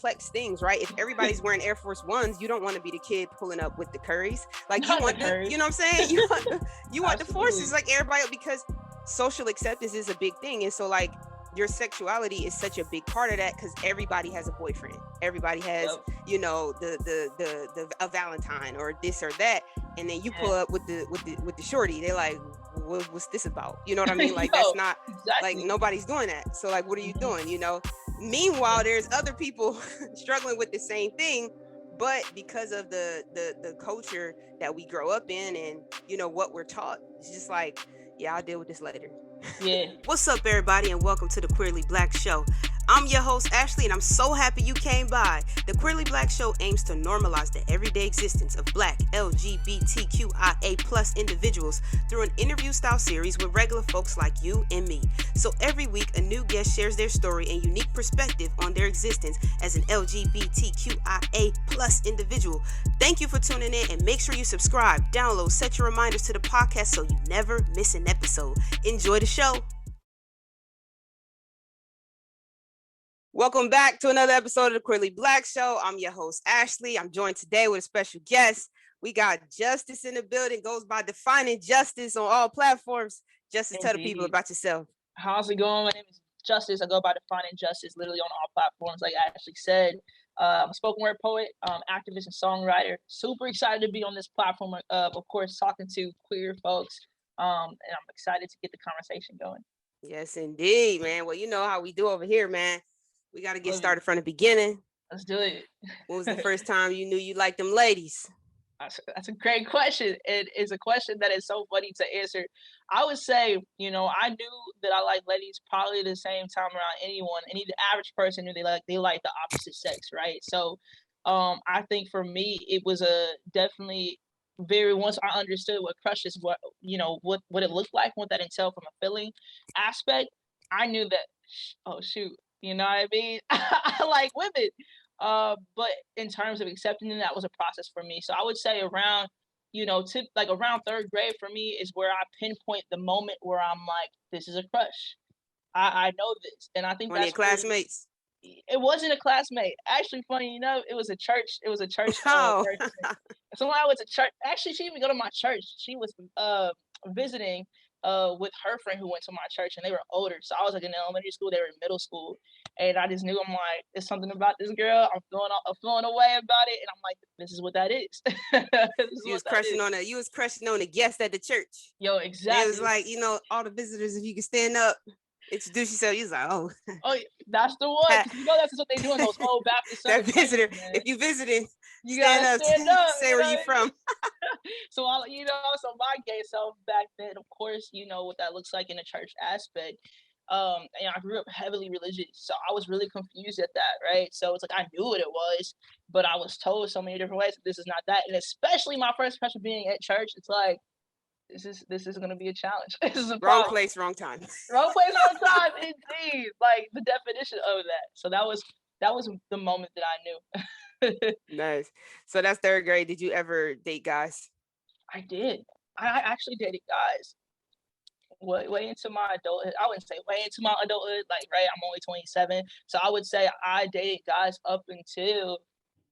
complex things, right? If everybody's wearing Air Force Ones, you don't want to be the kid pulling up with the Currys. Like you want the, you know what I'm saying? You want the forces like everybody, because social acceptance is a big thing. And so like your sexuality is such a big part of that, because everybody has a boyfriend, everybody has you know the a Valentine or this or that, and then you pull up with the shorty, they're like, what's this about? You know what I mean? Like that's not like nobody's doing that. So like, what are you doing? You know, meanwhile there's other people struggling with the same thing, but because of the culture that we grow up in and you know what we're taught, it's just like, yeah, I'll deal with this later. Yeah. What's up, everybody, and welcome to the Queerly Blax Show. I'm your host, Ashley, and I'm so happy you came by. The Queerly Blax Show aims to normalize the everyday existence of Black LGBTQIA+ individuals through an interview-style series with regular folks like you and me. So every week, a new guest shares their story and unique perspective on their existence as an LGBTQIA+ individual. Thank you for tuning in, and make sure you subscribe, download, set your reminders to the podcast so you never miss an episode. Enjoy the show. Welcome back to another episode of the Queerly Blax Show. I'm your host, Ashley. I'm joined today with a special guest. We got Justice in the building, goes by Defining Justice on all platforms. Justice, tell the people about yourself. How's it going? My name is Justice. I go by Defining Justice literally on all platforms, like Ashley said. I'm a spoken word poet, activist, and songwriter. Super excited to be on this platform, of course, talking to queer folks. And I'm excited to get the conversation going. Yes, indeed, man. Well, you know how we do over here, man. We got to get started from the beginning. Let's do it. When was the first time you knew you liked them ladies? That's a great question. It is a question that is so funny to answer. I would say, you know, I knew that I like ladies probably the same time around anyone. Any average person knew they like the opposite sex, right? So I think for me, it was definitely once I understood what crush is, what it looked like, what that entailed from a feeling aspect, I knew that, oh shoot, you know what I mean? I like women. But in terms of accepting them, that was a process for me. So I would say around, around third grade for me is where I pinpoint the moment where I'm like, this is a crush. I know this. And I think one of your classmates. It wasn't a classmate. Actually, funny enough, it was a church. It was a church. Oh. So I was a church. Actually, she didn't even go to my church. She was visiting with her friend who went to my church, and they were older. So I was like in elementary school, they were in middle school, and I just knew, I'm like, there's something about this girl. I'm feeling away about it, and I'm like, this is what that is. You was crushing on a guest at the church. Yo, exactly. It was like, you know, all the visitors, if you can stand up, introduce yourself. You was like, oh, that's the one. You know, that's what they do in those old Baptist that visitor. Man. If you visited, you gotta stand up. Say where you from. So my gay self back then, of course, you know what that looks like in a church aspect. And I grew up heavily religious, so I was really confused at that, right? So it's like I knew what it was, but I was told so many different ways that this is not that. And especially my first impression being at church, it's like, this is going to be a challenge. This is a wrong place, wrong time. Wrong place, wrong time, indeed. Like the definition of that. So that was the moment that I knew. Nice. So that's third grade. Did you ever date guys? I did. I actually dated guys. Way into my adulthood. I wouldn't say way into my adulthood. Like, right, I'm only 27. So I would say I dated guys up until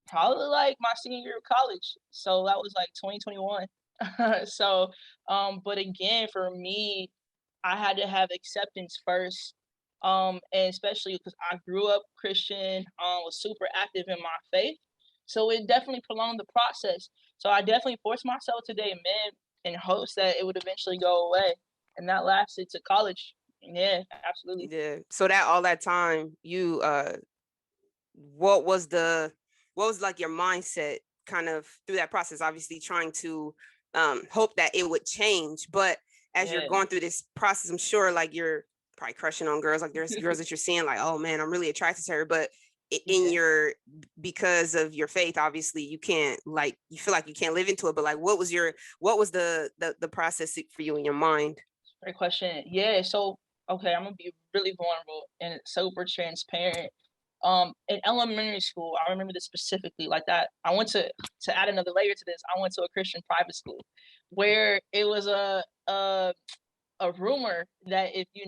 probably like my senior year of college. So that was like 2021. So, but again, for me, I had to have acceptance first. And especially because I grew up Christian, was super active in my faith. So it definitely prolonged the process. So I definitely forced myself to date men in hopes that it would eventually go away. And that lasted to college. Yeah, absolutely. Yeah. So that all that time, you what was like your mindset kind of through that process? Obviously trying to hope that it would change, but as you're going through this process, I'm sure like you're probably crushing on girls. Like there's girls that you're seeing like, oh man, I'm really attracted to her, but because of your faith, obviously you can't, like, you feel like you can't live into it. But like, what was the process for you in your mind? Great question. Yeah. So, okay, I'm gonna be really vulnerable and super transparent. In elementary school, I remember this specifically like that. I went to add another layer to this. I went to a Christian private school where it was a rumor that if you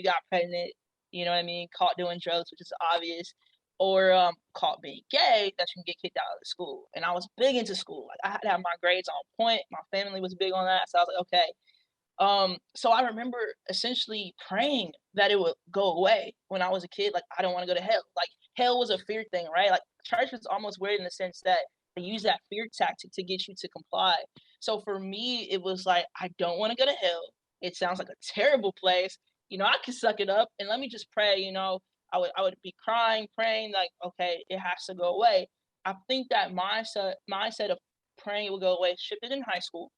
got pregnant, you know what I mean, caught doing drugs, which is obvious, or caught being gay, that you can get kicked out of the school. And I was big into school. Like I had to have my grades on point. My family was big on that. So I was like, okay. So I remember essentially praying that it would go away when I was a kid. Like, I don't want to go to hell. Like, hell was a fear thing, right? Like, church was almost weird in the sense that they use that fear tactic to get you to comply. So for me, it was like, I don't want to go to hell. It sounds like a terrible place. I can suck it up and let me just pray. I would be crying, praying, like, okay, it has to go away. I think that mindset of praying it will go away shifted in high school.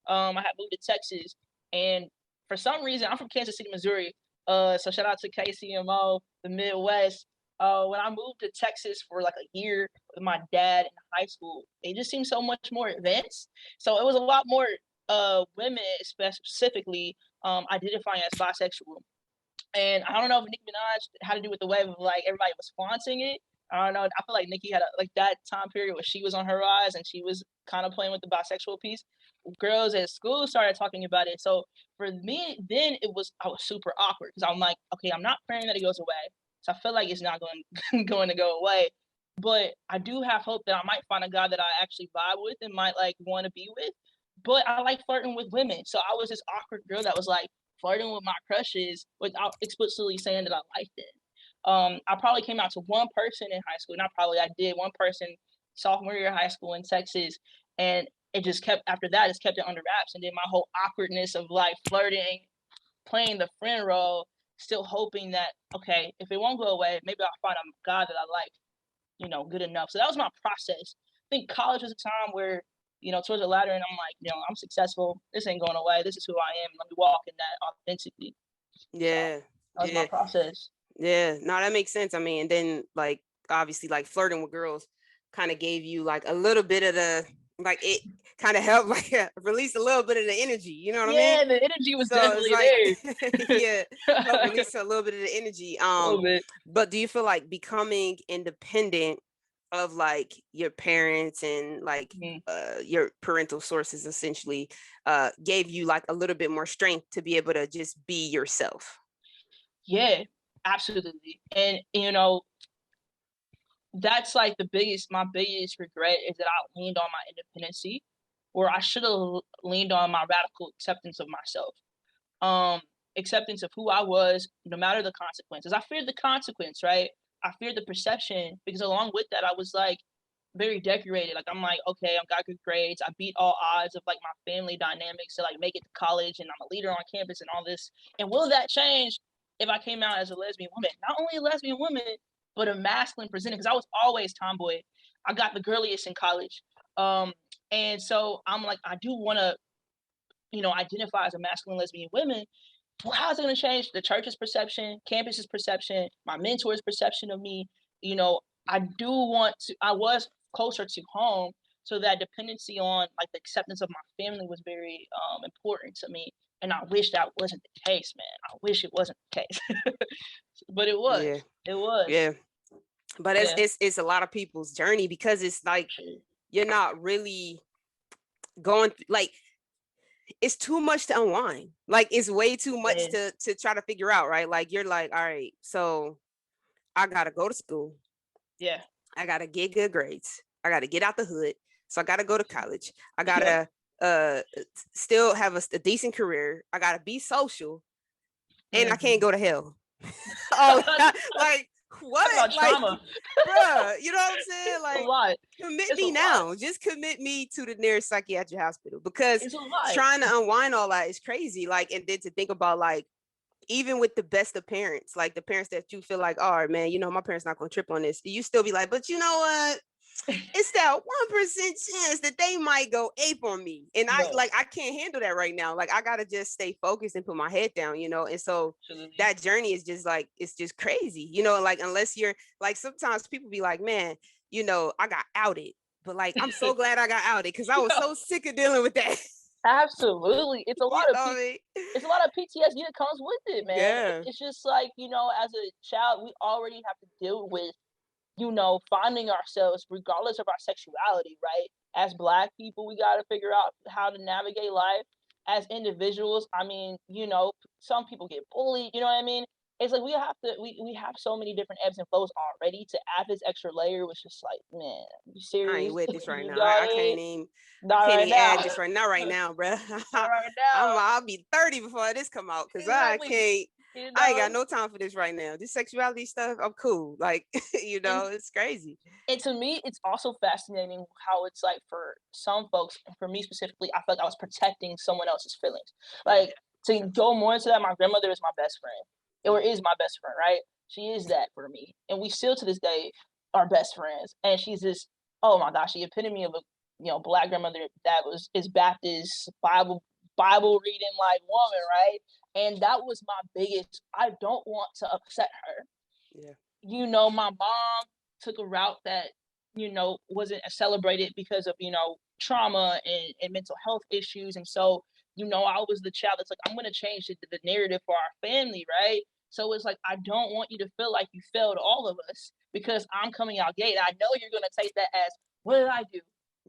I had moved to Texas, and for some reason, I'm from Kansas City, Missouri. So shout out to KCMO, the Midwest. When I moved to Texas for like a year with my dad in high school, it just seemed so much more advanced. So it was a lot more women specifically identifying as bisexual. And I don't know if Nicki Minaj had to do with the wave of like everybody was flaunting it. I don't know. I feel like Nicki had like that time period where she was on her rise and she was kind of playing with the bisexual piece. Girls at school started talking about it. So for me, then I was super awkward because I'm like, okay, I'm not praying that it goes away. So I feel like it's not going to go away. But I do have hope that I might find a guy that I actually vibe with and might like want to be with. But I like flirting with women. So I was this awkward girl that was like flirting with my crushes without explicitly saying that I liked it. I probably came out to one person in high school. Not probably, I did. One person sophomore year of high school in Texas, and it just kept after that. It's kept it under wraps, and then my whole awkwardness of like flirting, playing the friend role, still hoping that okay, if it won't go away, maybe I'll find a guy that I like, good enough. So that was my process. I think college was a time where towards the latter, and I'm like, I'm successful. This ain't going away. This is who I am. Let me walk in that authentically. Yeah. So that was my process. Yeah. No, that makes sense. I mean, and then like obviously like flirting with girls kind of gave you like a little bit of the like it kind of helped like release a little bit of the energy. You know what I mean? Yeah, the energy was So definitely it's like there. help release a little bit of the energy. A little bit. But do you feel like becoming independent of like your parents and like your parental sources essentially gave you like a little bit more strength to be able to just be yourself? Yeah, absolutely. And that's like my biggest regret is that I leaned on my independency, where I should have leaned on my radical acceptance of myself. Acceptance of who I was, no matter the consequences. I feared the consequence, right? I feared the perception because along with that, I was like very decorated. Like I'm like, okay, I've got good grades. I beat all odds of like my family dynamics to like make it to college, and I'm a leader on campus and all this. And will that change if I came out as a lesbian woman? Not only a lesbian woman, but a masculine presenting. Because I was always tomboy. I got the girliest in college. And so I'm like, I do want to, identify as a masculine lesbian woman. Well, how is it going to change the church's perception, campus's perception, my mentor's perception of me? I do want to, I was closer to home. So that dependency on like the acceptance of my family was very important to me. And I wish that wasn't the case, man. I wish it wasn't the case. But it was. Yeah. It was. Yeah. But it's a lot of people's journey because it's like you're not really going like it's too much to unwind. Like it's way too much to try to figure out, right? Like you're like, all right, so I gotta go to school. Yeah. I gotta get good grades. I gotta get out the hood. So I gotta go to college. I gotta still have a decent career. I gotta be social. And I can't go to hell. Oh, like what? Like, bruh, you know what I'm saying? Like, commit me now. Just commit me to the nearest psychiatric hospital because trying to unwind all that is crazy. Like, and then to think about like, even with the best of parents, like the parents that you feel like, all right, man, my parents not gonna trip on this. You still be like, but you know what? It's that 1% chance that they might go ape on me. And I can't handle that right now. Like I gotta just stay focused and put my head down, and so that journey is just like, it's just crazy, like unless you're like, sometimes people be like, man, I got outed, but like, I'm so glad I got outed because I was so sick of dealing with that. Absolutely. It's a lot of it's a lot of PTSD that comes with it, man. Yeah. It's just like, as a child, we already have to deal with finding ourselves regardless of our sexuality, right? As Black people, we got to figure out how to navigate life. As individuals, I mean, some people get bullied, you know what I mean? it's like we have so many different ebbs and flows already. To add this extra layer was just like, man, you I ain't serious? with this right now. Y'all I can't ain't even. I not can't right even now. add this right now. Right now, bro. Not right now. I'll be 30 before this come out because I Exactly. can't. You I ain't got know, no time for this right now. This sexuality stuff, I'm cool. Like, it's crazy. and to me, it's also fascinating how it's like for some folks, and for me specifically, I felt like I was protecting someone else's feelings. Like, to go more into that, my grandmother is my best friend, or is my best friend, right? She is that for me, and we still to this day are best friends. And she's this, oh my gosh, the epitome of a Black grandmother that is Baptist Bible reading like woman, right? And that was my biggest. I don't want to upset her. Yeah. My mom took a route that wasn't celebrated because of trauma and mental health issues. And so I was the child that's like, I'm going to change the narrative for our family, right? So it's like, I don't want you to feel like you failed all of us because I'm coming out gay. And I know you're going to take that as, what did I do,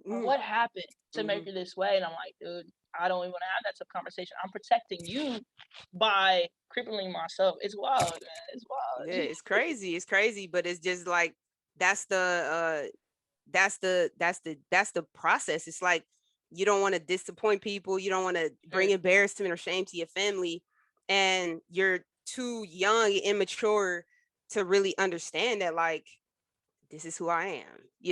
or what happened to make her this way? And I'm like, dude, I don't even want to have that type of conversation. I'm protecting you by crippling myself. It's wild, man. It's wild. Yeah, it's crazy. It's crazy, but it's just like that's the process. It's like you don't want to disappoint people. You don't want to bring embarrassment or shame to your family, and you're too young and immature to really understand that, like, this is who I am.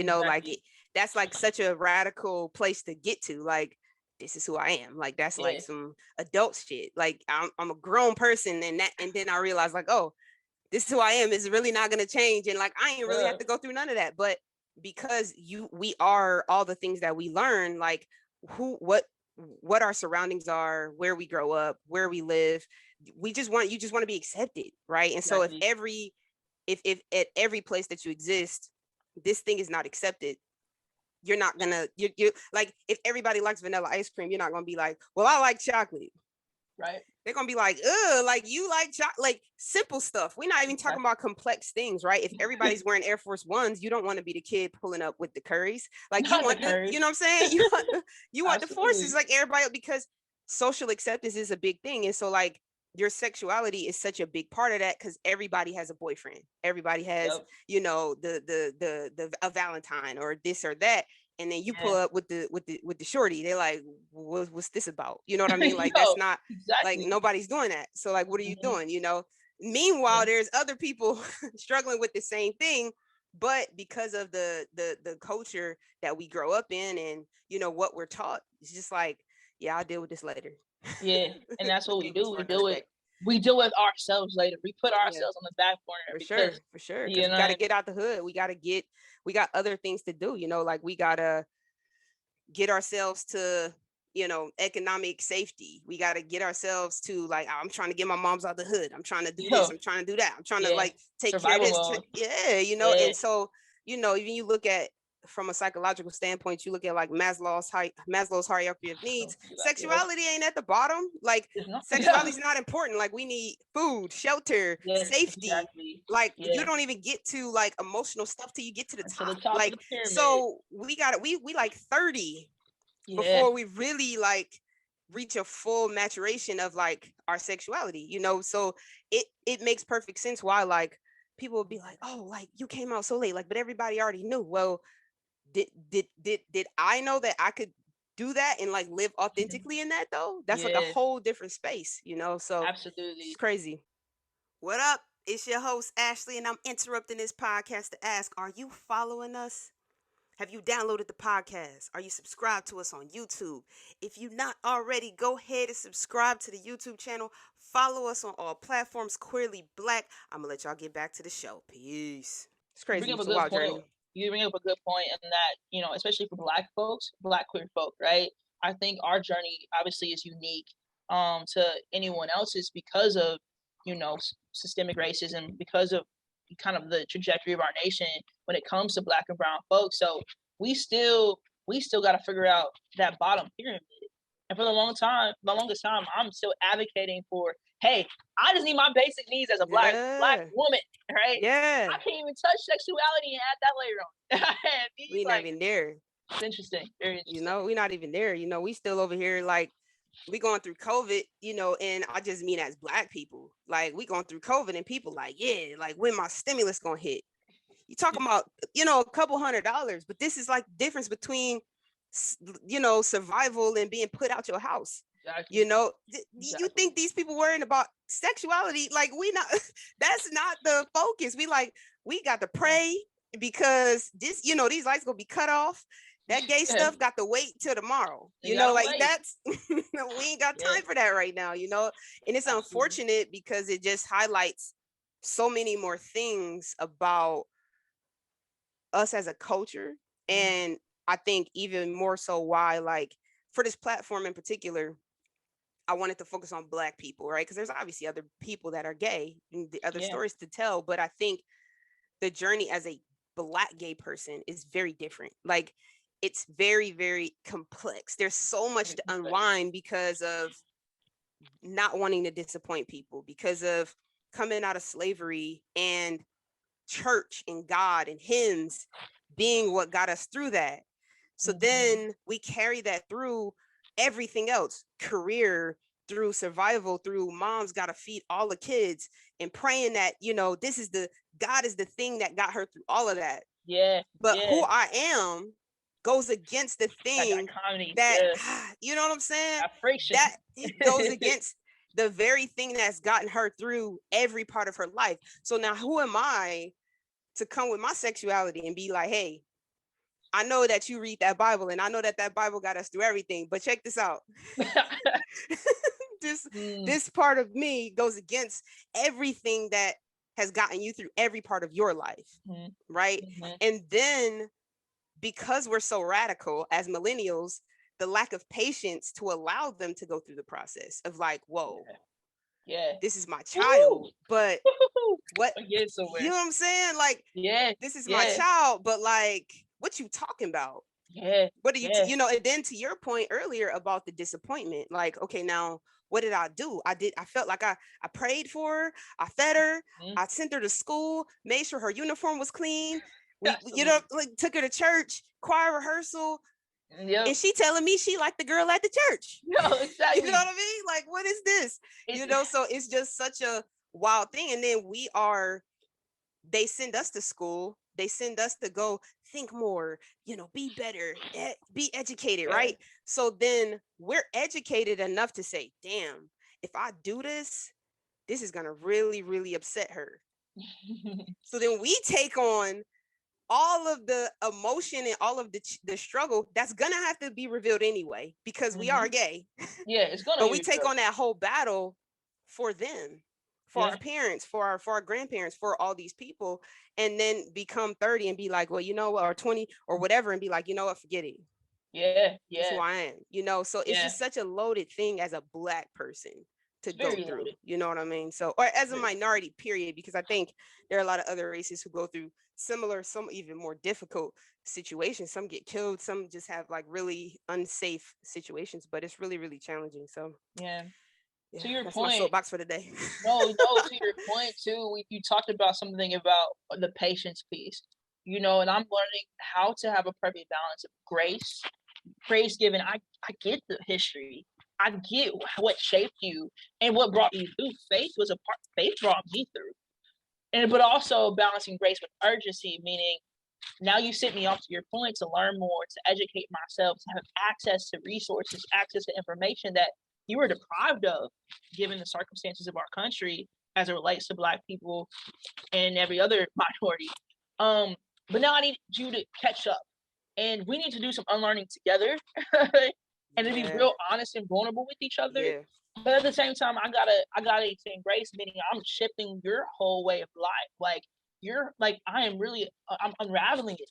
Like that's like such a radical place to get to. Like, this is who I am. Like, that's like some adult shit. Like, I'm a grown person, and then I realized, like, oh, this is who I am. Is really not going to change. And like, I ain't really have to go through none of that. But because we are all the things that we learn, like what our surroundings are, where we grow up, where we live, you just want to be accepted. Right. And so if at every place that you exist, this thing is not accepted, you're not gonna, you like, if everybody likes vanilla ice cream, you're not gonna be like, well, I like chocolate. Right. They're gonna be like, ugh, like, you like like simple stuff. We're not even talking about complex things, right? If everybody's wearing Air Force Ones, you don't want to be the kid pulling up with the Currys. Like, you want the, you know what I'm saying? You want the forces like everybody, because social acceptance is a big thing. And so like your sexuality is such a big part of that, because everybody has a boyfriend. Everybody has, a Valentine or this or that. And then you pull up with the shorty. They're like, what's this about? You know what I mean? Like, that's not like, nobody's doing that. So like, what are you doing? Meanwhile, there's other people struggling with the same thing, but because of the culture that we grow up in, and what we're taught, it's just like, yeah, I'll deal with this later. Yeah, and that's what we do. We deal with ourselves later. We put ourselves on the back burner for sure. Because we got to get out the hood. We got other things to do. Like, we gotta get ourselves to economic safety. We got to get ourselves to, like, I'm trying to get my moms out the hood. I'm trying to do this. I'm trying to do that. I'm trying to like take survival care of this. And so even you look at, from a psychological standpoint, you look at like Maslow's hierarchy of needs. Sexuality ain't at the bottom. Like, sexuality is not important. Like, we need food, shelter, safety. Like, you don't even get to like emotional stuff till you get to the top. Like, so we like 30 before we really like reach a full maturation of like our sexuality. So it makes perfect sense why like people would be like, oh, like, you came out so late, like, but everybody already knew. Well, did I know that I could do that and like live authentically in that though? That's like a whole different space, so absolutely, it's crazy. What up? It's your host Ashley, and I'm interrupting this podcast to ask, are you following us? Have you downloaded the podcast? Are you subscribed to us on YouTube? If you're not already, go ahead and subscribe to the YouTube channel. Follow us on all platforms, Queerly Black. I'm going to let y'all get back to the show. Peace. It's crazy. It's a wild journey. You bring up a good point in that, especially for Black folks, Black queer folk, right? I think our journey obviously is unique to anyone else's because of, systemic racism, because of kind of the trajectory of our nation when it comes to Black and brown folks. So we still got to figure out that bottom pyramid. And for the longest time, I'm still advocating for, hey, I just need my basic needs as a black woman, right? Yeah. I can't even touch sexuality and add that layer on. We're not even there. It's interesting. Very interesting. We're not even there. We still over here like we going through COVID, you know, and I just mean as Black people, like we going through COVID and people like, yeah, like when my stimulus gonna hit. You talking about, you know, a couple $100, but this is like difference between, you know, survival and being put out your house. Exactly. You know, you think these people worrying about sexuality? Like we not, that's not the focus. We got to pray because this, you know, these lights gonna be cut off. That gay stuff got to wait till tomorrow. You know, like wait. That's, we ain't got time for that right now, you know? And it's unfortunate because it just highlights so many more things about us as a culture. And I think even more so why, like for this platform in particular, I wanted to focus on Black people, right? Because there's obviously other people that are gay and the other stories to tell, but I think the journey as a Black gay person is very different. Like it's very, very complex. There's so much to unwind because of not wanting to disappoint people, because of coming out of slavery and church and God and hymns being what got us through that. So then we carry that through everything else, career, through survival, through mom's got to feed all the kids and praying that, you know, God is the thing that got her through all of that. Yeah. But who I am goes against the thing that you know what I'm saying? That it goes against the very thing that's gotten her through every part of her life. So now who am I to come with my sexuality and be like, hey, I know that you read that Bible and I know that that Bible got us through everything, but check this out. This part of me goes against everything that has gotten you through every part of your life, right? And then because we're so radical as millennials, the lack of patience to allow them to go through the process of like, whoa, this is my child, but what, you know what I'm saying? Like, this is my child, but like, what you talking about? What are you, you know, and then to your point earlier about the disappointment, like, okay, now what did I do? I felt like I prayed for her, I fed her, I sent her to school, made sure her uniform was clean. We you know, like took her to church, choir rehearsal. And she telling me she liked the girl at the church. No, exactly. You know what I mean? Like, what is this? You know, so it's just such a wild thing. And then they send us to school. They send us to go think more, you know, be better, be educated, right? So then we're educated enough to say, damn, if I do this, this is going to really, really upset her. So then we take on all of the emotion and all of the struggle that's gonna have to be revealed anyway because we are gay. It's gonna. But we take on that whole battle for them, for our parents, for our grandparents, for all these people, and then become 30 and be like, well, you know what, or 20 or whatever, and be like, you know what, forget it. That's who I am. You know, so it's just such a loaded thing as a Black person to go through. Loaded. You know what I mean? So, or as a minority, period, because I think there are a lot of other races who go through similar, some even more difficult situations. Some get killed, some just have like really unsafe situations, but it's really, really challenging. So to your that's point, my soapbox for the day. no, to your point too, you talked about something about the patience piece, you know, and I'm learning how to have a perfect balance of grace given. I get the history. I get what shaped you and what brought you through. Faith was a part. Faith brought me through. But also balancing grace with urgency, meaning now you sit me off to your point to learn more, to educate myself, to have access to resources, access to information that you were deprived of given the circumstances of our country as it relates to Black people and every other minority. But now I need you to catch up. And we need to do some unlearning together and to be real honest and vulnerable with each other. But at the same time, I gotta extend grace, meaning I'm shifting your whole way of life. Like you're like I'm unraveling it,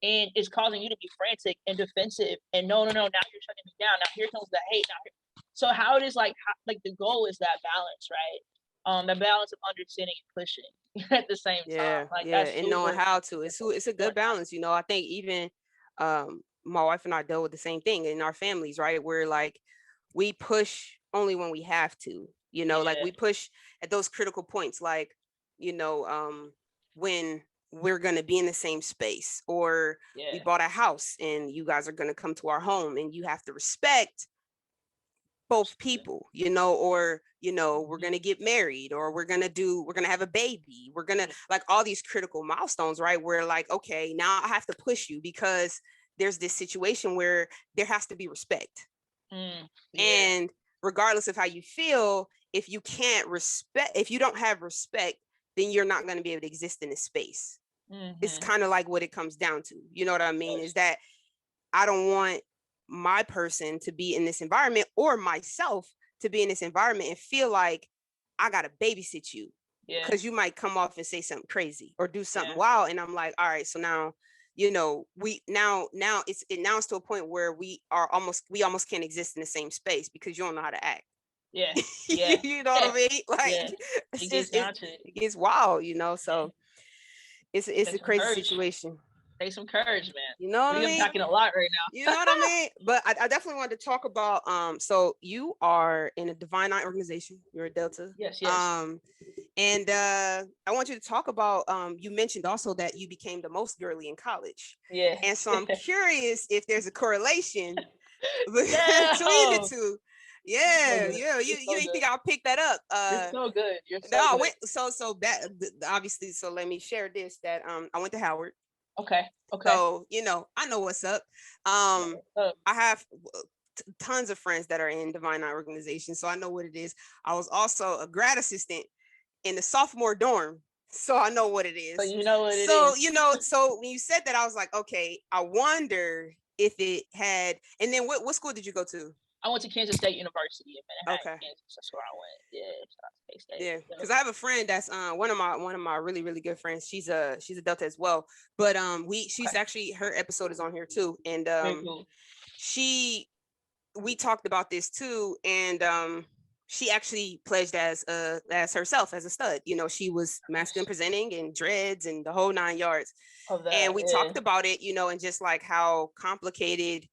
and it's causing you to be frantic and defensive. And no, now you're shutting me down. Now here comes the hate. So how it is like the goal is that balance, right? The balance of understanding and pushing at the same time. Like that's and knowing how to. It's a good balance, you know. I think even my wife and I dealt with the same thing in our families, right? Where like we push only when we have to, you know, like we push at those critical points, like, you know, when we're going to be in the same space, or we bought a house and you guys are going to come to our home and you have to respect both people, you know, or, you know, we're going to get married, or we're going to have a baby. We're going to like all these critical milestones, right? Where like, okay, now I have to push you because there's this situation where there has to be respect. And regardless of how you feel, if you don't have respect, then you're not going to be able to exist in this space. It's kind of like what it comes down to. You know what I mean? Is that I don't want my person to be in this environment, or myself to be in this environment and feel like I got to babysit you because you might come off and say something crazy or do something wild. And I'm like, all right, so now, you know, now it's to a point where we almost can't exist in the same space because you don't know how to act. Yeah. You know what I mean? Like it gets wild, you know, so it's a crazy situation. Take some courage, man. You know what I mean? We're packing a lot right now. You know what I mean? But I definitely wanted to talk about so you are in a Divine Nine organization. You're a Delta. Yes. And I want you to talk about you mentioned also that you became the most girly in college. Yeah. And so I'm curious if there's a correlation between the two. Yeah, you didn't think I'll pick that up. You're so good. I went so that obviously. So let me share this that I went to Howard. Okay. So, you know, I know what's up. I have tons of friends that are in Divine Nine organization, so I know what it is. I was also a grad assistant in the sophomore dorm, so I know what it is. So you know what it is. So, you know, so when you said that, I was like, okay, I wonder if it had. And then what school did you go to? I went to Kansas State University in Manhattan, okay. Kansas. That's where I went. Yeah, because I have a friend that's one of my really really good friends. She's a Delta as well, but she's actually, her episode is on here too, and cool. we talked about this too, and she actually pledged as herself as a stud. You know, she was masculine presenting and dreads and the whole 9 yards. And we talked about it, you know, and just like how complicated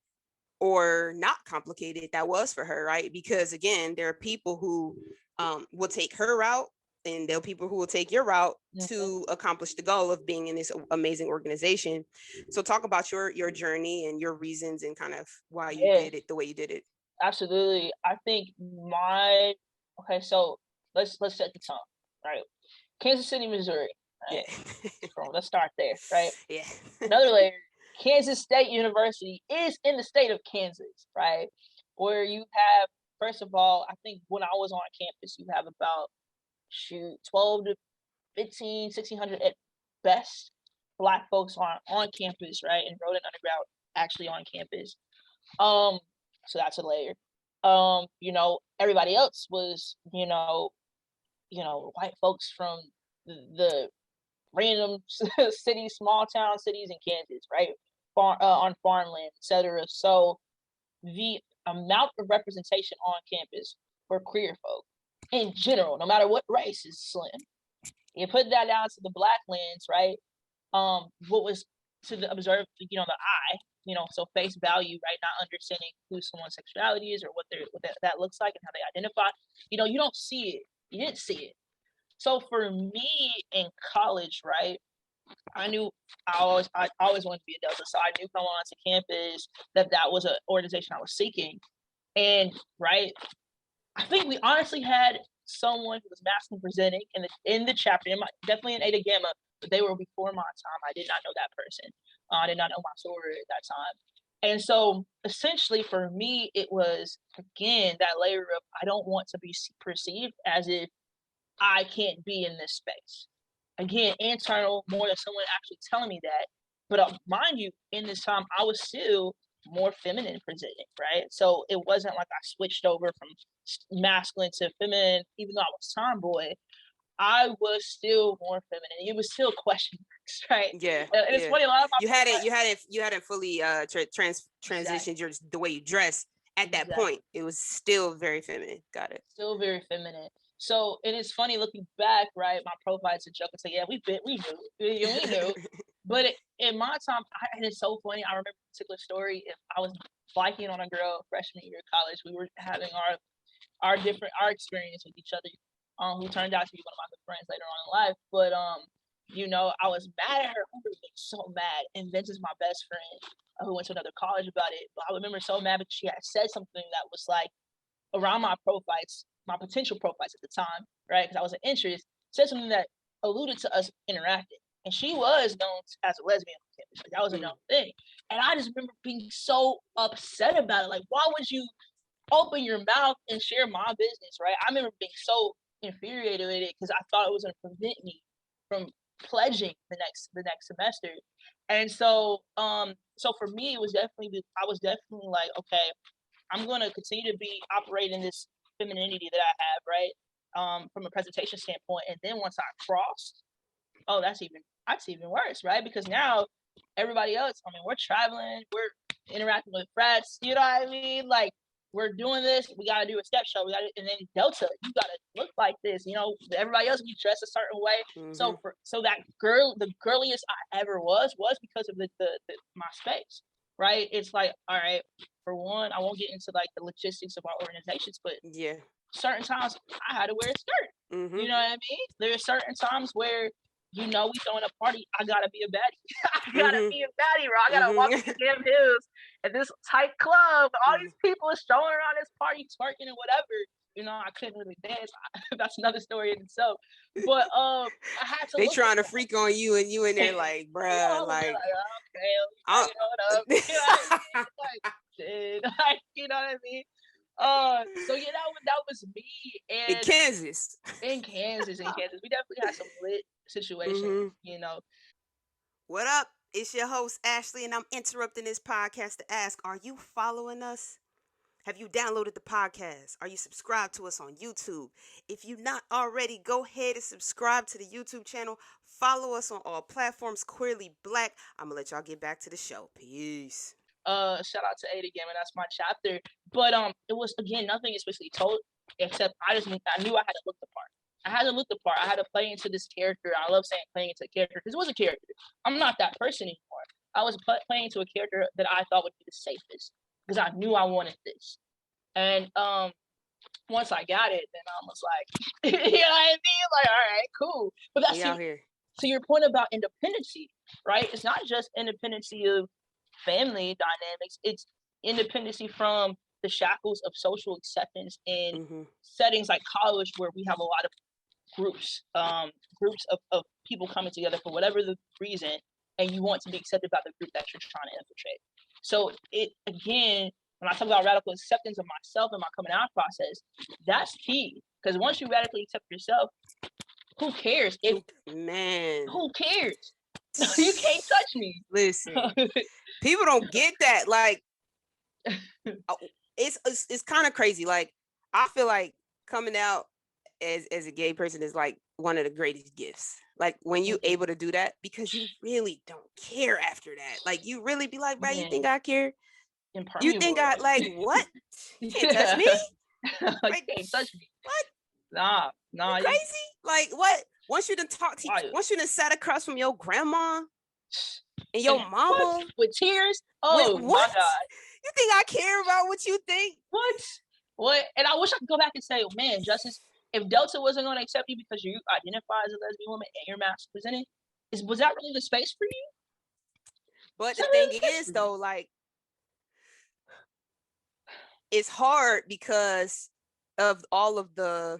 or not complicated that was for her, right? Because again, there are people who will take her route, and there are people who will take your route to accomplish the goal of being in this amazing organization. So talk about your journey and your reasons and kind of why you did it the way you did it. Absolutely. I think so let's set the tone, right? Kansas City, Missouri. Right? Yeah. Let's start there, right? Yeah. Another layer, Kansas State University is in the state of Kansas, right? Where you have, first of all, I think when I was on campus, you have about 12 to 15, 1,600 at best Black folks on campus, right? Enrolled in undergrad, actually on campus. So that's a layer. You know, everybody else was, you know, white folks from the random cities, small town cities in Kansas, right? On farmland, etc. So the amount of representation on campus for queer folk in general, no matter what race, is slim. You put that down to the Black lens, right? What was to the observe, you know, the eye, you know, so face value, right? Not understanding who someone's sexuality is or what that looks like and how they identify. You know, you don't see it. You didn't see it. So for me in college, right, I knew I always wanted to be a Delta. So I knew coming onto campus that was an organization I was seeking. And right, I think we honestly had someone who was masculine presenting in the chapter, definitely in Eta Gamma, but they were before my time. I did not know that person. I did not know my sorority at that time. And so essentially for me, it was, again, that layer of I don't want to be perceived as if I can't be in this space. Again, internal, more than someone actually telling me that. But mind you, in this time, I was still more feminine presenting, right? So it wasn't like I switched over from masculine to feminine, even though I was tomboy. I was still more feminine. It was still question marks, right? Yeah. And it's funny, a lot of my you hadn't fully transitioned the way you dress at that point. It was still very feminine. Got it. Still very feminine. So, and it's funny looking back, right? My profile is a joke and say, yeah, we knew. But in my time, and it's so funny. I remember a particular story. If I was liking on a girl freshman year of college, we were having our experience with each other, who turned out to be one of my good friends later on in life. But you know, I was mad at her. I was so mad. And Vince is my best friend, who went to another college about it. But I remember so mad because she had said something that was like, around my pro fights, my potential pro fights at the time, right? Because I was an interest, said something that alluded to us interacting. And she was known as a lesbian on campus. Like, that was a known thing. And I just remember being so upset about it. Like, why would you open your mouth and share my business, right? I remember being so infuriated with it because I thought it was going to prevent me from pledging the next semester. And so so for me it was definitely, I was definitely like, okay, I'm going to continue to be operating this femininity that I have, right? From a presentation standpoint. And then once I crossed, oh, that's even worse, right? Because now everybody else, I mean, we're traveling, we're interacting with frats, you know what I mean? Like, we're doing this, we gotta do a step show, and then Delta, you gotta look like this, you know, everybody else, we dress a certain way. So that the girliest I ever was because of the my space, right? It's like, all right, for one, I won't get into like the logistics of our organizations, but certain times I had to wear a skirt. You know what I mean? There are certain times where, you know, we throwing a party, I gotta be a baddie. I gotta be a baddie, bro. I gotta walk these damn hills at this tight club. All these people are showing around this party, twerking and whatever. You know, I couldn't really dance. That's another story in itself. But I had to. They trying to freak on you, and you in there like, bruh, like, okay, you know what up? You know what I mean? Like, shit, like, you know what I mean? So yeah, that was me. And in Kansas. We definitely had some lit situations, you know. What up? It's your host Ashley, and I'm interrupting this podcast to ask: are you following us? Have you downloaded the podcast? Are you subscribed to us on YouTube? If you're not already, go ahead and subscribe to the YouTube channel. Follow us on all platforms, Queerly Black. I'm gonna let y'all get back to the show. Peace. Shout out to Ada again, and that's my chapter. But it was, again, nothing explicitly told, except I knew I had to look the part. I had to play into this character. I love saying playing into a character because it was a character. I'm not that person anymore. I was playing into a character that I thought would be the safest because I knew I wanted this. And once I got it, then I was like, you know what I mean? Like, all right, cool. But that's to your point about independency, right? It's not just independency of family dynamics. It's independency from the shackles of social acceptance in settings like college, where we have a lot of groups of people coming together for whatever the reason, and you want to be accepted by the group that you're trying to infiltrate. So it, again, when I talk about radical acceptance of myself and my coming out process, that's key. Because once you radically accept yourself, who cares? Who cares? You can't touch me. Listen, people don't get that. Like, it's kind of crazy. Like, I feel like coming out as a gay person is like one of the greatest gifts. Like, when you able to do that, because you really don't care after that. Like, you really be like, bro, you think I care? You think I, like, what? You can't touch me? Like, you can't touch me. What? Nah. You crazy? Like, what? Once you done once you done sat across from your grandma and your mama with tears. Oh, what? My God. You think I care about what you think? What? And I wish I could go back and say, oh, man, Justice, if Delta wasn't going to accept you because you identify as a lesbian woman and you're masc presented, was that really the space for you? But the thing is, though, like, it's hard because of all of the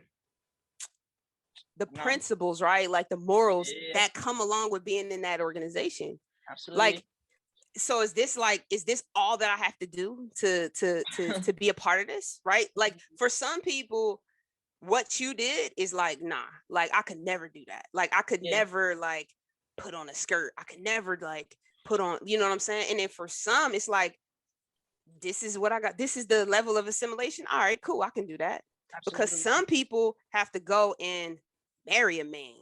principles, right? Like the morals that come along with being in that organization. Absolutely. Like, so is this all that I have to do to be a part of this, right? Like, for some people, what you did is like, nah, like, I could never do that. Like, I could never, like, put on a skirt. I could never, like, put on, you know what I'm saying? And then for some, it's like, this is what I got. This is the level of assimilation. All right, cool. I can do that. Absolutely. Because some people have to go and marry a man,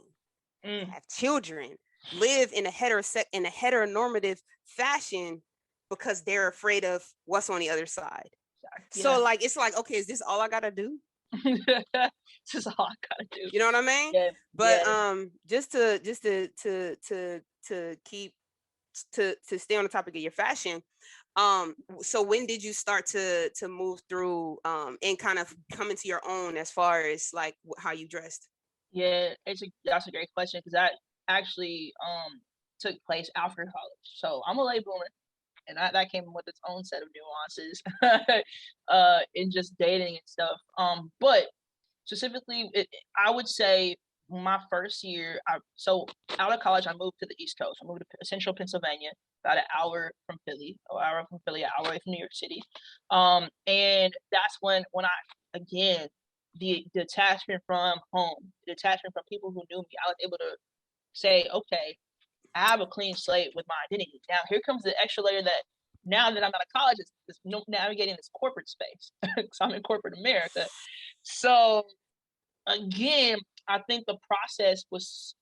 have children, live in a heteronormative fashion because they're afraid of what's on the other side. So, like, it's like, okay, is this all I gotta do? This is all I gotta do. You know what I mean? Yeah. But just to keep to stay on the topic of your fashion. So when did you start to move through and kind of come into your own as far as like how you dressed? Yeah, that's a great question, because that actually took place after college. So I'm a late bloomer, and that came with its own set of nuances in just dating and stuff. But specifically, I would say my first year, so out of college, I moved to the East Coast. I moved to central Pennsylvania, about an hour from Philly, an hour away from New York City. And that's when I, again, the detachment from home, the detachment from people who knew me, I was able to say, okay, I have a clean slate with my identity. Now, here comes the extra layer that now that I'm out of college, is navigating this corporate space. Because I'm in corporate America. So, again, I think the process was,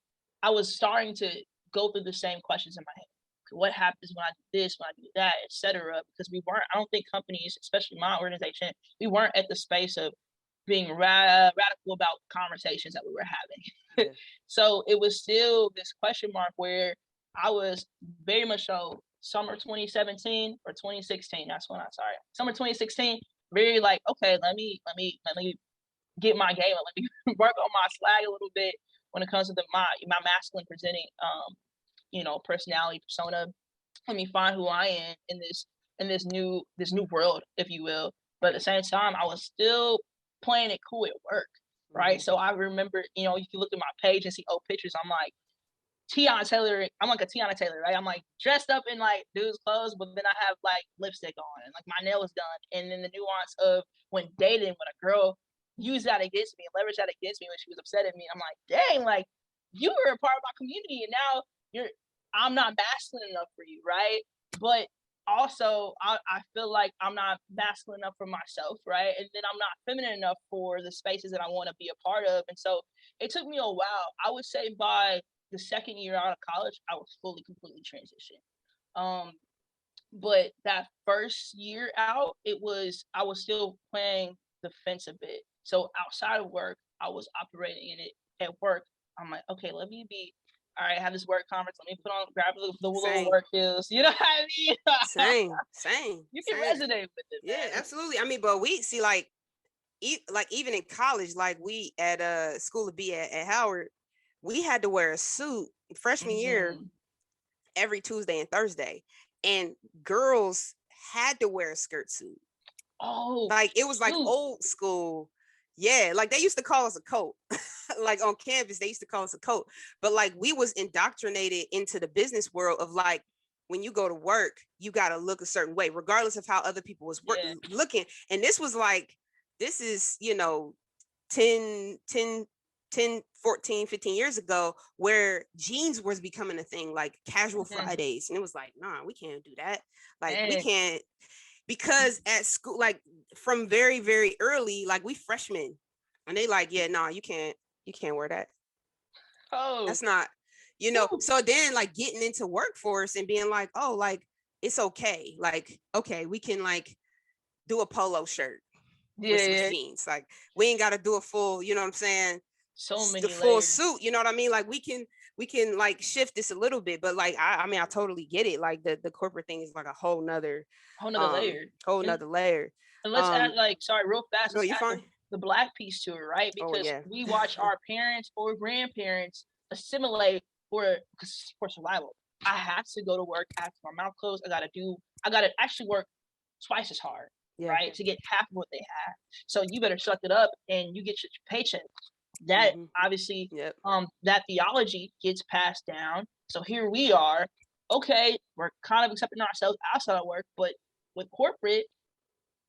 I was starting to go through the same questions in my head. What happens when I do this, when I do that, etc. Because I don't think companies, especially my organization, we weren't at the space of being radical about conversations that we were having. Yeah. So it was still this question mark where I was very much so summer 2017 or 2016. That's when summer 2016. Very like, okay, let me get my game up. Let me work on my swag a little bit when it comes to my masculine presenting, personality persona. Let me find who I am in this new world, if you will. But at the same time, I was still playing it cool at work, right? Mm-hmm. So I remember, if you look at my page and see old pictures, I'm like Tiana Taylor. I'm like a Tiana Taylor, right? I'm like dressed up in like dude's clothes, but then I have like lipstick on and like my nails done. And then the nuance of when dating, when a girl used that against me and leveraged that against me when she was upset at me, I'm like, dang, like you were a part of my community and now I'm not masculine enough for you, right? But also, I feel like I'm not masculine enough for myself, right? And then I'm not feminine enough for the spaces that I want to be a part of. And so it took me a while. I would say by the second year out of college, I was completely transitioned. But that first year out, I was still playing the fence a bit. So outside of work, I was operating in it. At work, I'm like, okay, let me be. All right, I have this work conference. Let me grab the little work heels. You know what I mean? Same. You can resonate with it, man. Yeah, absolutely. I mean, but we see like even in college, like we at School of B at Howard, we had to wear a suit freshman year every Tuesday and Thursday, and girls had to wear a skirt suit. Oh, like it was like old school. Yeah, like they used to call us a coat. Like on campus, they used to call us a coat. But like we was indoctrinated into the business world of like, when you go to work, you got to look a certain way, regardless of how other people was looking. And this was like, this is, 10, 14, 15 years ago, where jeans was becoming a thing, like casual Fridays. And it was like, nah, we can't do that. Like we can't. Because at school, like from very, very early, like we freshmen, and they like, yeah, no, you can't wear that. Oh, that's not, So then like getting into workforce and being like, oh, like it's okay. Like, okay, we can like do a polo shirt with some jeans. Like we ain't got to do a full, you know what I'm saying? So many the full layers. Suit, you know what I mean? Like we can like shift this a little bit, but like I mean I totally get it. Like the corporate thing is like a whole nother layer. And let's add like, sorry, real fast. No, you're fine. The Black piece to it, right? Because we watch our parents or grandparents assimilate for survival. I have to go to work after my mouth closed. I gotta actually work twice as hard, right, to get half of what they have. So you better suck it up and you get your paycheck. That obviously, that theology gets passed down. So here we are. Okay, we're kind of accepting ourselves outside of work, but with corporate,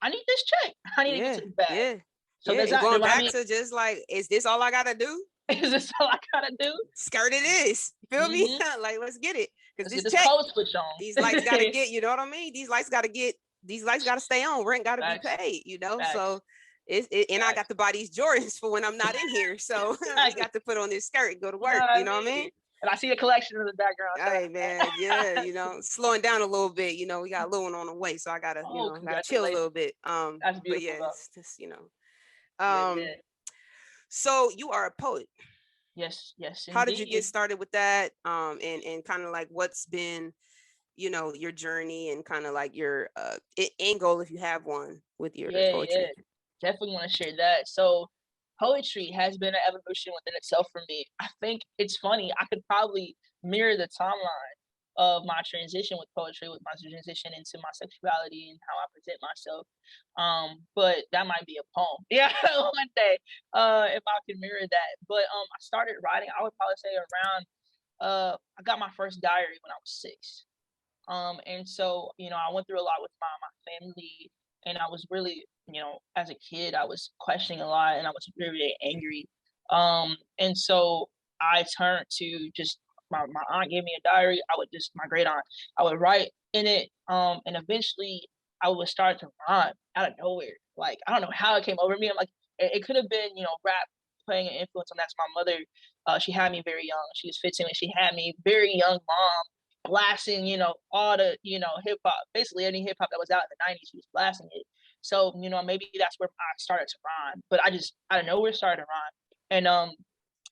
I need this check. I need to get to the bag. Yeah. So going back to just like, is this all I gotta do? Is this all I gotta do? Skirt it is. Feel me? Like, let's get it. Because this check, code switch on. These lights gotta get, you know what I mean? These lights gotta stay on. Rent gotta be paid, So and I got to buy these Jordans for when I'm not in here. So I got to put on this skirt and go to work. You know what I mean? And I see a collection in the background. Hey man, slowing down a little bit. We got a little one on the way, so I gotta, gotta chill a little bit. That's beautiful. But it's just, So you are a poet. Yes. How did you get started with that? And kind of like what's been, your journey and kind of like your end goal, if you have one, with your poetry. Yeah. Definitely want to share that. So poetry has been an evolution within itself for me. I think it's funny. I could probably mirror the timeline of my transition with poetry, with my transition into my sexuality and how I present myself. But that might be a poem. Yeah, one day, if I can mirror that. But I started writing, I would probably say around I got my first diary when I was 6. And so, I went through a lot with my family, and I was really, as a kid, I was questioning a lot, and I was very, very angry. And so I turned to just my aunt gave me a diary. My great aunt, I would write in it, and eventually I would start to rhyme out of nowhere. Like, I don't know how it came over me. I'm like, it could have been, rap playing an influence on that's my mother. She had me very young. She was 15 and she had me very young mom blasting, all the, hip hop, basically any hip hop that was out in the 90s, she was blasting it. So, maybe that's where I started to rhyme, but I just out of nowhere started to rhyme. And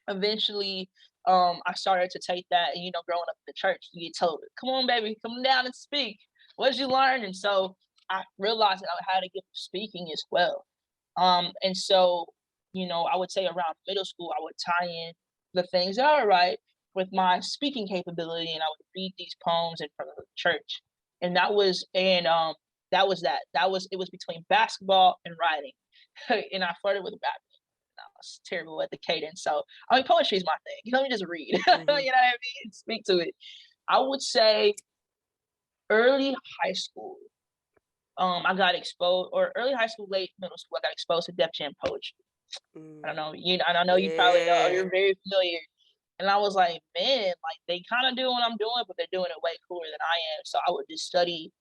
eventually I started to take that, and growing up in the church, you get told, come on, baby, come down and speak. What did you learn? And so I realized that I had a gift of speaking as well. And so, I would say around middle school, I would tie in the things that I write with my speaking capability, and I would read these poems in front of the church. And that was it was between basketball and writing. And I flirted with basketball. I was terrible at the cadence. So poetry is my thing. Let me just read. Mm-hmm. You know what I mean? Speak to it. I would say early high school. I got exposed, or early high school, late middle school, I got exposed to Def Jam poetry. I don't know, I know you probably know, you're very familiar. And I was like, man, like they kind of do what I'm doing, but they're doing it way cooler than I am. So I would just study,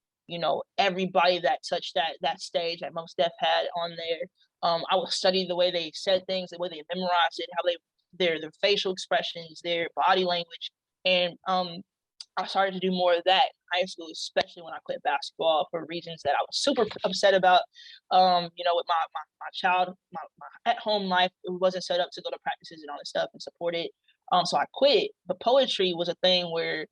everybody that touched that stage that Most Def had on there. I would study the way they said things, the way they memorized it, how their facial expressions, their body language, and I started to do more of that in high school, especially when I quit basketball for reasons that I was super upset about. With my at home life, it wasn't set up to go to practices and all this stuff and support it. So I quit. But poetry was a thing where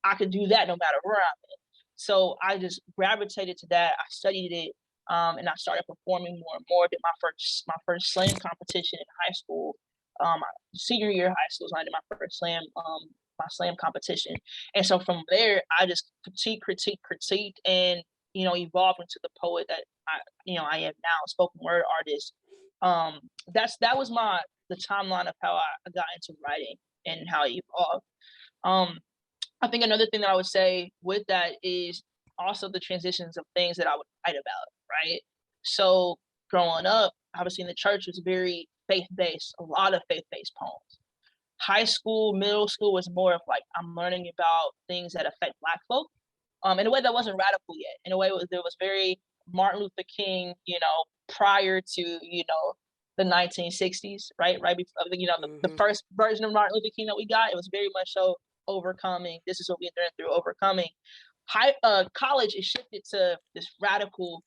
I could do that no matter where I'm at. So I just gravitated to that. I studied it, and I started performing more and more. Did my first slam competition in high school. Senior year of high school is when I did my first slam. My slam competition. And so from there, I just critiqued, and evolved into the poet that I am now, spoken word artist. That was the timeline of how I got into writing and how it evolved. I think another thing that I would say with that is also the transitions of things that I would write about, right? So growing up, obviously in the church was very faith-based, a lot of faith-based poems. High school, middle school was more of like I'm learning about things that affect Black folk, in a way that wasn't radical yet. In a way, there was very Martin Luther King, prior to the 1960s, right before the first version of Martin Luther King that we got. It was very much so overcoming. This is what we're going through, overcoming. College is shifted to this radical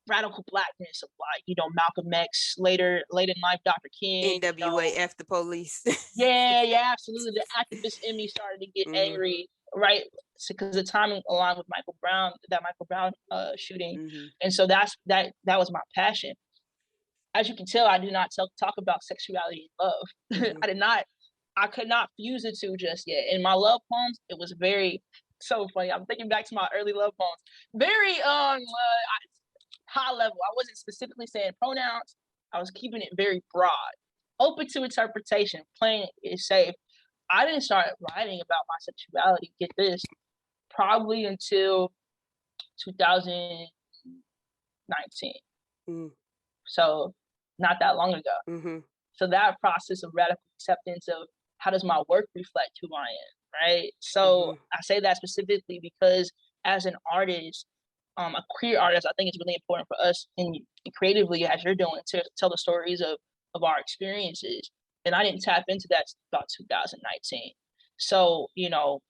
blackness of like, Malcolm X, later in life, Dr. King. NWA, F the police. yeah, absolutely. The activist in me started to get angry, right? Because the timing aligned with Michael Brown shooting. And so that was my passion. As you can tell, I do not talk about sexuality and love. I could not fuse the two just yet. In my love poems, it was very so funny. I'm thinking back to my early love poems. Very high level. I wasn't specifically saying pronouns. I was keeping it very broad, open to interpretation, playing it safe. I didn't start writing about my sexuality, get this, probably until 2019. So not that long ago. So that process of radical acceptance of how does my work reflect who I am, right? So I say that specifically because as an artist, a queer artist, I think it's really important for us and creatively, as you're doing, to tell the stories of our experiences. And I didn't tap into that about 2019. So,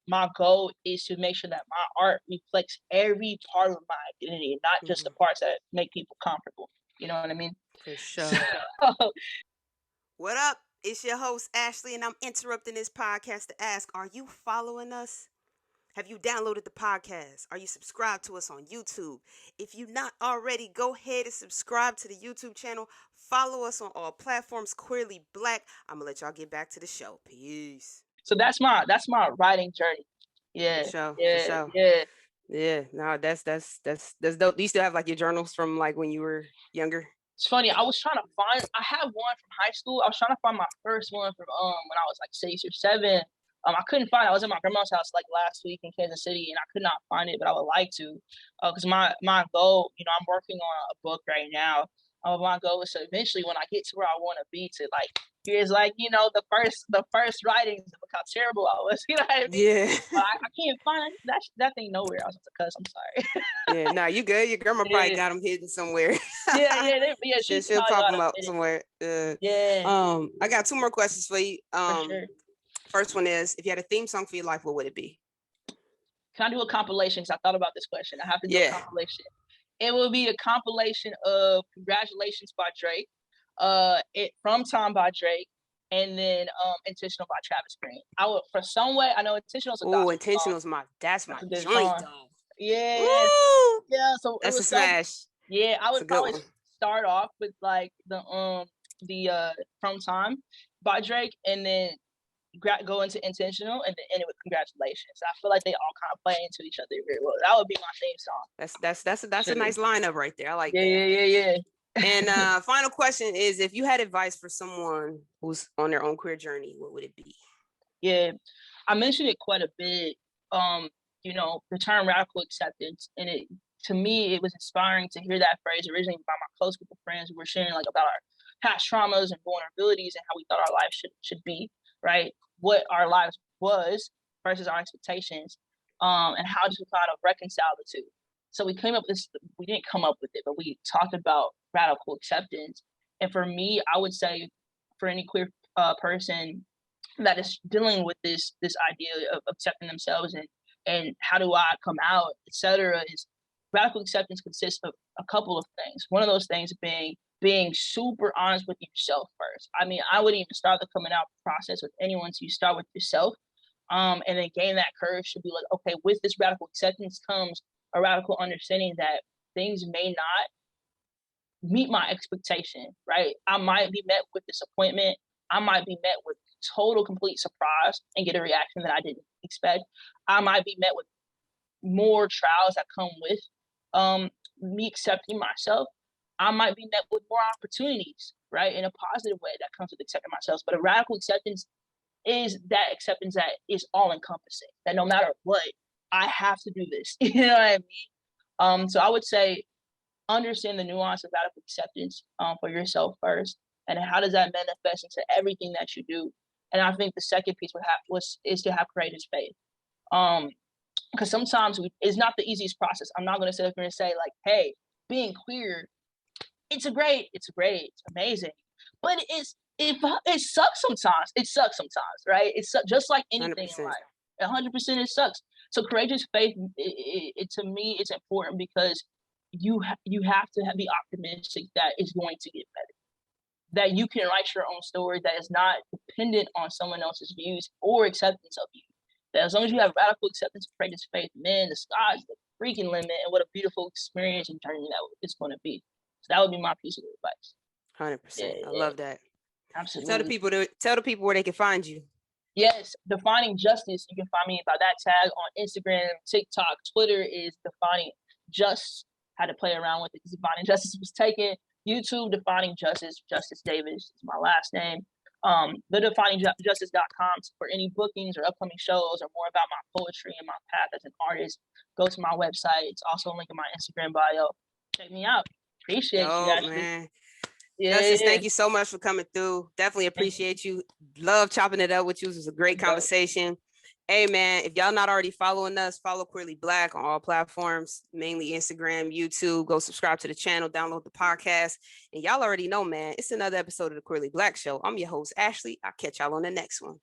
my goal is to make sure that my art reflects every part of my identity, not just the parts that make people comfortable. You know what I mean? For sure. What up? It's your host, Ashley, and I'm interrupting this podcast to ask, are you following us? Have you downloaded the podcast? Are you subscribed to us on YouTube? If you're not already, go ahead and subscribe to the YouTube channel. Follow us on all platforms, Queerly Black. I'm going to let y'all get back to the show. Peace. So that's my writing journey. Yeah. For sure. Yeah. For sure. Yeah. Yeah. No, that's dope. Do you still have like your journals from like when you were younger? It's funny. I was trying to find. I have one from high school. I was trying to find my first one from when I was like 6 or 7. I couldn't find it. I was in my grandma's house like last week in Kansas City, and I could not find it. But I would like to, because my goal, I'm working on a book right now. My goal is to eventually, when I get to where I want to be, to like here's like the first writings of how terrible I was. You know what I mean? Yeah. But I can't find that thing nowhere. I was about to cuss. I'm sorry. Yeah. Nah, you good. Your grandma probably got them hidden somewhere. Yeah. She'll pop them up somewhere. Yeah. I got 2 more questions for you. For sure. First one is, if you had a theme song for your life, what would it be? Can I do a compilation? Because I thought about this question. I have to do a compilation. It will be a compilation of Congratulations by Drake, From Time by Drake, and then Intentional by Travis Green. I would, for some way, I know Intentional's a gospel Intentional's song. That's my joint, though. Yeah. Woo! Yeah, so that's a smash. Yeah, I would probably start off with like the From Time by Drake, and then go into Intentional, and then end it with Congratulations. I feel like they all kind of play into each other very well. That would be my theme song. That's a nice lineup right there. I like that. Yeah. And final question is, if you had advice for someone who's on their own queer journey, what would it be? Yeah, I mentioned it quite a bit. The term radical acceptance, and to me, it was inspiring to hear that phrase originally by my close group of friends who were sharing like about our past traumas and vulnerabilities and how we thought our lives should be, right? What our lives was versus our expectations, and how to kind of reconcile the two. So we didn't come up with it, but we talked about radical acceptance. And for me, I would say for any queer person that is dealing with this idea of accepting themselves and how do I come out, etc., is radical acceptance consists of a couple of things. One of those things being super honest with yourself first. I mean, I would even start the coming out process with anyone. So you start with yourself, and then gain that courage to be like, okay, with this radical acceptance comes a radical understanding that things may not meet my expectation, right? I might be met with disappointment. I might be met with total complete surprise and get a reaction that I didn't expect. I might be met with more trials that come with me accepting myself. I might be met with more opportunities, right, in a positive way that comes with accepting myself. But a radical acceptance is that acceptance that is all encompassing, that no matter what, I have to do this. You know what I mean? So I would say understand the nuance of radical acceptance for yourself first, and how does that manifest into everything that you do. And I think the second piece is to have courageous faith. Because sometimes it's not the easiest process. I'm not going to sit up here and say like, hey, being queer, it's amazing, but it sucks sometimes. It sucks sometimes, right? It's just like anything 100%. In life. 100% it sucks. So courageous faith, to me, it's important because you have to be optimistic that it's going to get better, that you can write your own story that is not dependent on someone else's views or acceptance of you. That as long as you have radical acceptance, courageous faith, man, the sky's the freaking limit, and what a beautiful experience and journey that it's going to be. So that would be my piece of advice. 100%. I love that. Absolutely. Tell the people where they can find you. Yes, Defining Justice. You can find me by that tag on Instagram, TikTok, Twitter is Defining Just. Had to play around with it because Defining Justice was taken. YouTube, Defining Justice. Justice Davis is my last name. The definingjustice.com for any bookings or upcoming shows or more about my poetry and my path as an artist. Go to my website. It's also a link in my Instagram bio. Check me out. Appreciate you, Ashley. Man. Justice, thank you so much for coming through. Definitely appreciate you. Love chopping it up with you. This was a great conversation. Hey, man, if y'all not already following us, follow Queerly Black on all platforms, mainly Instagram, YouTube. Go subscribe to the channel, download the podcast. And y'all already know, man, it's another episode of the Queerly Blax Show. I'm your host, Ashley. I'll catch y'all on the next one.